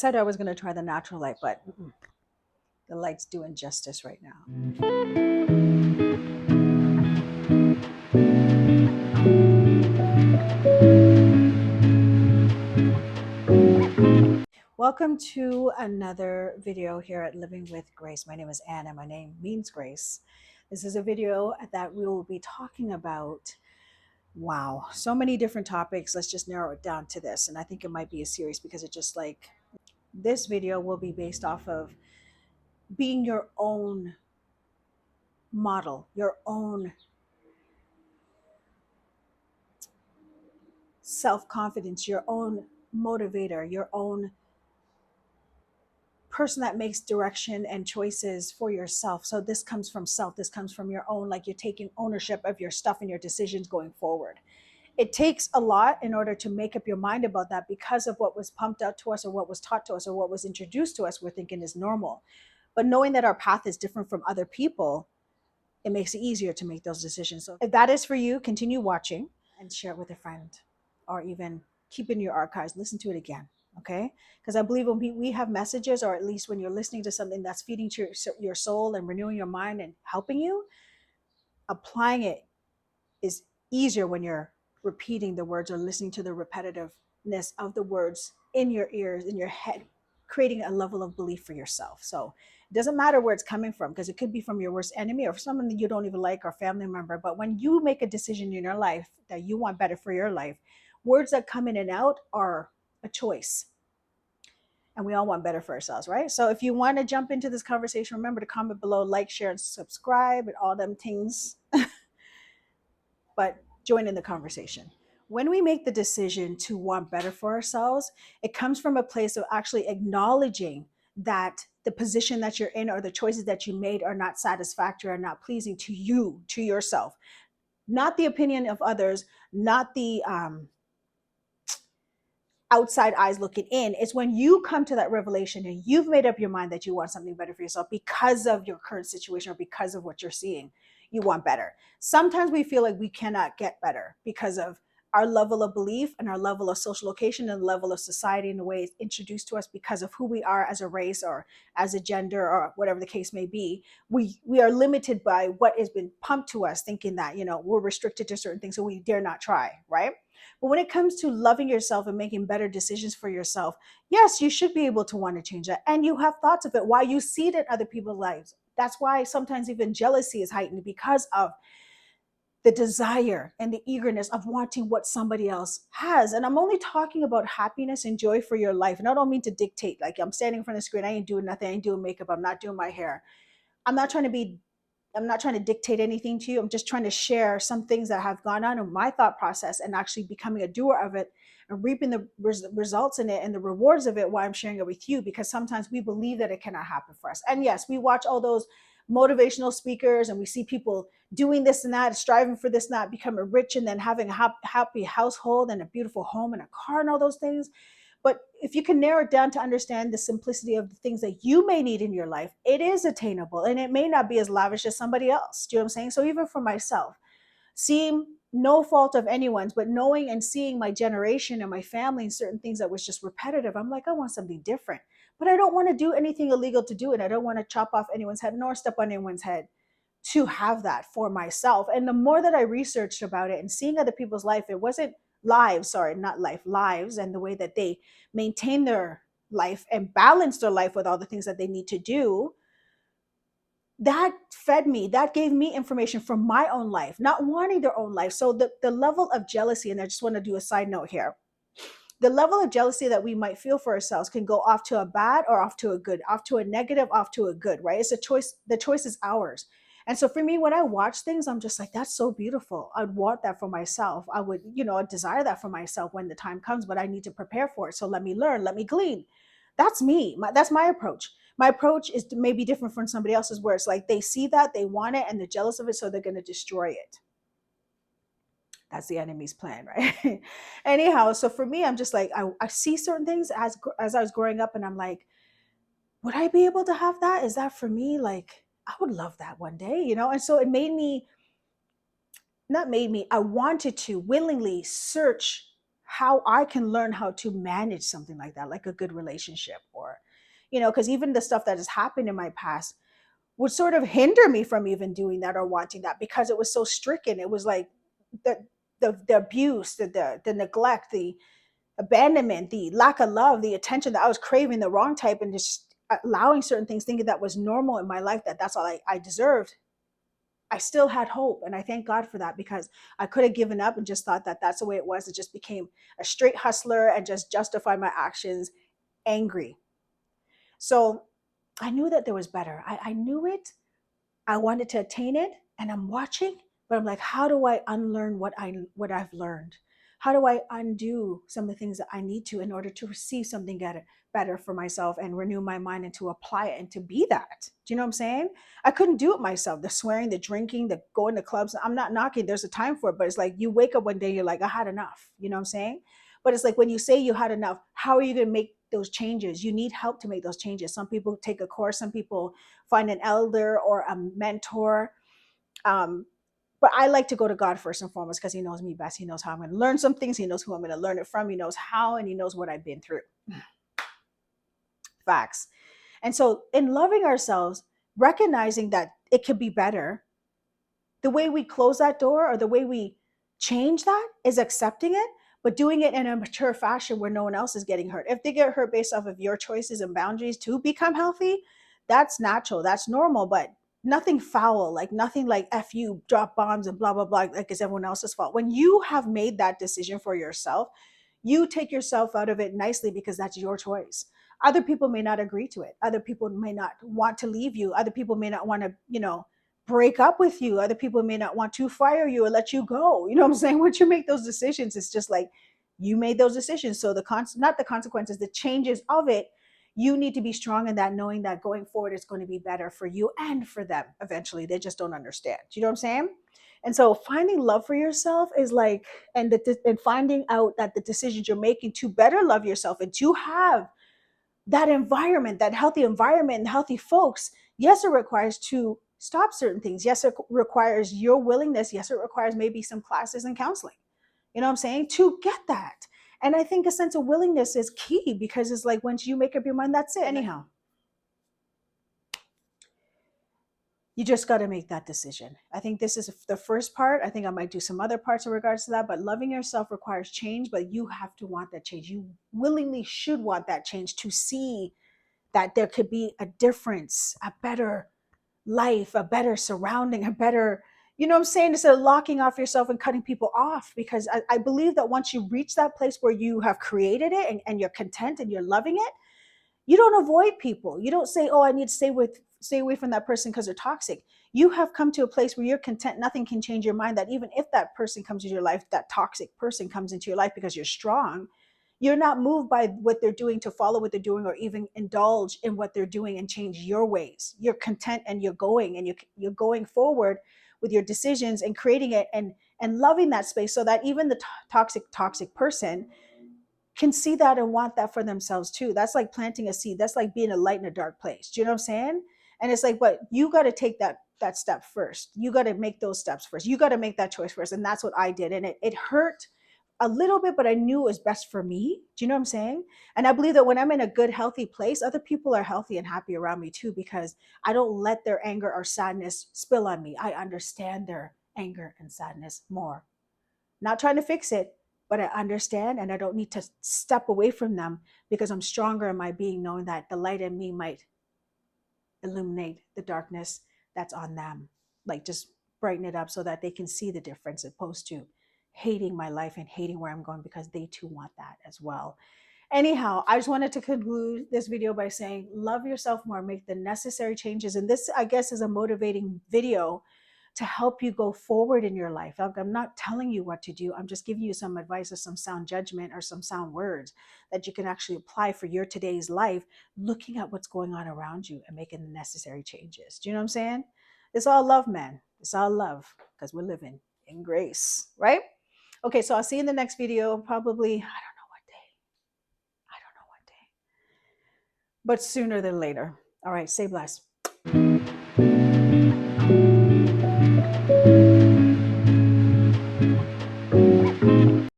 Said I was going to try the natural light, but the light's doing justice right now. Welcome to another video here at Living with Grace. My name is Anne and my name means Grace. This is a video that we will be talking about, wow, so many different topics. Let's just narrow it down to this. And I think it might be a series because it just like, this video will be based off of being your own model, your own self-confidence, your own motivator, your own person that makes direction and choices for yourself. So this comes from self. This comes from your own, like you're taking ownership of your stuff and your decisions going forward. It takes a lot in order to make up your mind about that because of what was pumped out to us or what was taught to us or what was introduced to us we're thinking is normal. But knowing that our path is different from other people, it makes it easier to make those decisions. So if that is for you, continue watching and share it with a friend, or even keep in your archives, listen to it again. Okay, because I believe when we have messages, or at least when you're listening to something that's feeding to your soul and renewing your mind and helping you, applying it is easier when you're repeating the words or listening to the repetitiveness of the words in your ears, in your head, creating a level of belief for yourself. So it doesn't matter where it's coming from, because it could be from your worst enemy or someone that you don't even like or family member. But when you make a decision in your life that you want better for your life, words that come in and out are a choice. And we all want better for ourselves, right? So if you want to jump into this conversation, remember to comment below, like, share, and subscribe, and all them things. But join in the conversation. When we make the decision to want better for ourselves, it comes from a place of actually acknowledging that the position that you're in or the choices that you made are not satisfactory, are not pleasing to you, to yourself. Not the opinion of others, not the outside eyes looking in. It's when you come to that revelation and you've made up your mind that you want something better for yourself because of your current situation or because of what you're seeing. You want better. Sometimes we feel like we cannot get better because of our level of belief and our level of social location and level of society and the way it's introduced to us because of who we are as a race or as a gender or whatever the case may be. We are limited by what has been pumped to us, thinking that, we're restricted to certain things, so we dare not try, right? But when it comes to loving yourself and making better decisions for yourself, yes, you should be able to want to change that. And you have thoughts of it while you see it in other people's lives. That's why sometimes even jealousy is heightened, because of the desire and the eagerness of wanting what somebody else has. And I'm only talking about happiness and joy for your life. And I don't mean to dictate, like I'm standing in front of the screen, I ain't doing nothing, I ain't doing makeup, I'm not doing my hair. I'm not trying to be I'm not trying to dictate anything to you. I'm just trying to share some things that have gone on in my thought process and actually becoming a doer of it and reaping the results in it and the rewards of it while I'm sharing it with you, because sometimes we believe that it cannot happen for us. And yes, we watch all those motivational speakers and we see people doing this and that, striving for this and that, becoming rich and then having a happy household and a beautiful home and a car and all those things. But if you can narrow it down to understand the simplicity of the things that you may need in your life, it is attainable and it may not be as lavish as somebody else. Do you know what I'm saying? So even for myself, seeing no fault of anyone's, but knowing and seeing my generation and my family and certain things that was just repetitive, I'm like, I want something different. But I don't want to do anything illegal to do it. I don't want to chop off anyone's head nor step on anyone's head to have that for myself. And the more that I researched about it and seeing other people's life, it wasn't lives, sorry, not life, lives, and the way that they maintain their life and balance their life with all the things that they need to do, that fed me, that gave me information from my own life, not wanting their own life. So the level of jealousy, and I just want to do a side note here, the level of jealousy that we might feel for ourselves can go off to a bad or off to a good, off to a negative, off to a good, right? It's a choice. The choice is ours. And so for me, when I watch things, I'm just like, that's so beautiful. I'd want that for myself. I would, desire that for myself when the time comes, but I need to prepare for it. So let me learn, let me glean. That's me. That's my approach. My approach is maybe different from somebody else's, where it's like they see that, they want it, and they're jealous of it, so they're going to destroy it. That's the enemy's plan, right? Anyhow, so for me, I'm just like, I see certain things as I was growing up, and I'm like, would I be able to have that? Is that for me? Like, I would love that one day, And so it I wanted to willingly search how I can learn how to manage something like that, like a good relationship, or, because even the stuff that has happened in my past would sort of hinder me from even doing that or wanting that, because it was so stricken. It was like the the abuse, the neglect, the abandonment, the lack of love, the attention that I was craving, the wrong type, and just allowing certain things, thinking that was normal in my life, that that's all I deserved. I still had hope, and I thank God for that, because I could have given up and just thought that that's the way it was. It just became a straight hustler and just justified my actions, angry. So I knew that there was better. I knew it. I wanted to attain it, and I'm watching, but I'm like, how do I unlearn what I've learned? How do I undo some of the things that I need to in order to receive something better for myself and renew my mind and to apply it and to be that? Do you know what I'm saying? I couldn't do it myself. The swearing, the drinking, the going to clubs. I'm not knocking. There's a time for it, but it's like you wake up one day, you're like, I had enough. You know what I'm saying? But it's like when you say you had enough, how are you going to make those changes? You need help to make those changes. Some people take a course, some people find an elder or a mentor. Um, but I like to go to God first and foremost, because He knows me best. He knows how I'm going to learn some things. He knows who I'm going to learn it from. He knows how, and He knows what I've been through. Facts. And so, in loving ourselves, recognizing that it could be better, the way we close that door or the way we change that is accepting it, but doing it in a mature fashion where no one else is getting hurt. If they get hurt based off of your choices and boundaries to become healthy, that's natural, that's normal, but nothing foul, like nothing like F you, drop bombs and blah, blah, blah, like it's everyone else's fault. When you have made that decision for yourself, you take yourself out of it nicely, because that's your choice. Other people may not agree to it. Other people may not want to leave you. Other people may not want to, break up with you. Other people may not want to fire you or let you go. You know what I'm saying? Once you make those decisions, it's just like you made those decisions. So not the consequences, the changes of it, you need to be strong in that, knowing that going forward is going to be better for you and for them eventually. They just don't understand. Do you know what I'm saying? And so finding love for yourself is like, and finding out that the decisions you're making to better love yourself and to have that environment, that healthy environment and healthy folks, yes, it requires to stop certain things. Yes, it requires your willingness. Yes, it requires maybe some classes and counseling. You know what I'm saying? To get that. And I think a sense of willingness is key, because it's like once you make up your mind, that's it. Anyhow, you just got to make that decision. I think this is the first part. I think I might do some other parts in regards to that, but loving yourself requires change, but you have to want that change. You willingly should want that change to see that there could be a difference, a better life, a better surrounding, a better, you know what I'm saying? Instead of locking off yourself and cutting people off, because I believe that once you reach that place where you have created it, and you're content and you're loving it, you don't avoid people. You don't say, oh, I need to stay away from that person because they're toxic. You have come to a place where you're content. Nothing can change your mind, that even if that person comes into your life, that toxic person comes into your life, because you're strong, you're not moved by what they're doing to follow what they're doing or even indulge in what they're doing and change your ways. You're content, and you're going, and you're going forward with your decisions and creating it, and loving that space, so that even the toxic person can see that and want that for themselves too. That's like planting a seed. That's like being a light in a dark place. Do you know what I'm saying? And it's like, but you got to take that step first. You got to make those steps first. You got to make that choice first. And that's what I did. And it hurt a little bit, but I knew it was best for me. Do you know what I'm saying? And I believe that when I'm in a good, healthy place, other people are healthy and happy around me too, because I don't let their anger or sadness spill on me. I understand their anger and sadness more. Not trying to fix it, but I understand, and I don't need to step away from them, because I'm stronger in my being, knowing that the light in me might illuminate the darkness that's on them. Like just brighten it up so that they can see the difference, opposed to hating my life and hating where I'm going, because they too want that as well. Anyhow, I just wanted to conclude this video by saying, love yourself more, make the necessary changes. And this, I guess, is a motivating video to help you go forward in your life. I'm not telling you what to do. I'm just giving you some advice or some sound judgment or some sound words that you can actually apply for your today's life, looking at what's going on around you and making the necessary changes. Do you know what I'm saying? It's all love, man. It's all love, because we're living in grace, right? Okay, so I'll see you in the next video, probably, I don't know what day, but sooner than later. All right, stay blessed.